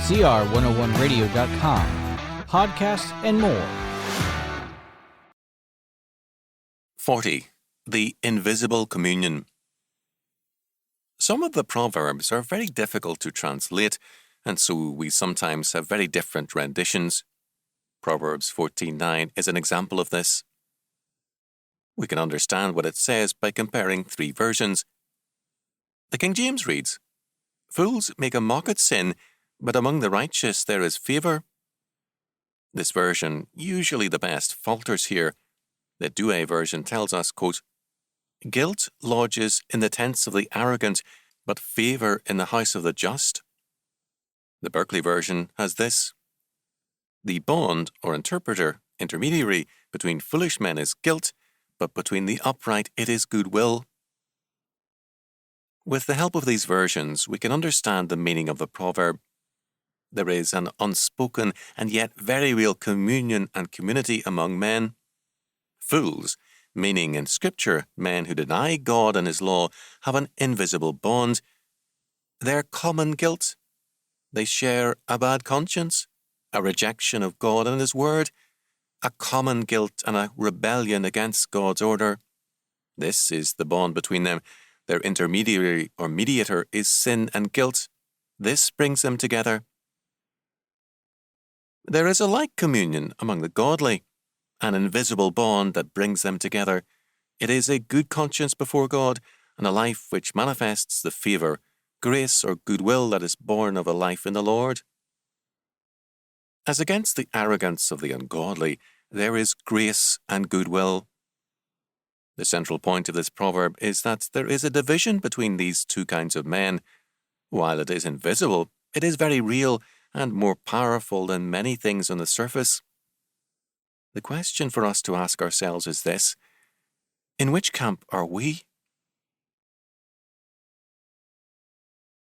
CR101radio.com, podcasts, and more. 40. The Invisible Communion. Some of the Proverbs are very difficult to translate, and so we sometimes have very different renditions. Proverbs 14:9 is an example of this. We can understand what it says by comparing three versions. The King James reads, "Fools make a mock at sin, but among the righteous there is favour." This version, usually the best, falters here. The Douay version tells us, quote, "Guilt lodges in the tents of the arrogant, but favour in the house of the just." The Berkeley version has this: "The bond, or intermediary, between foolish men is guilt, but between the upright it is goodwill." With the help of these versions, we can understand the meaning of the proverb. There is an unspoken and yet very real communion and community among men. Fools, meaning in Scripture men who deny God and His law, have an invisible bond. Their common guilt. They share a bad conscience, a rejection of God and His word, a common guilt and a rebellion against God's order. This is the bond between them. Their intermediary or mediator is sin and guilt. This brings them together. There is a like communion among the godly, an invisible bond that brings them together. It is a good conscience before God and a life which manifests the favour, grace or goodwill that is born of a life in the Lord. As against the arrogance of the ungodly, there is grace and goodwill. The central point of this proverb is that there is a division between these two kinds of men. While it is invisible, it is very real and more powerful than many things on the surface. The question for us to ask ourselves is this: in which camp are we?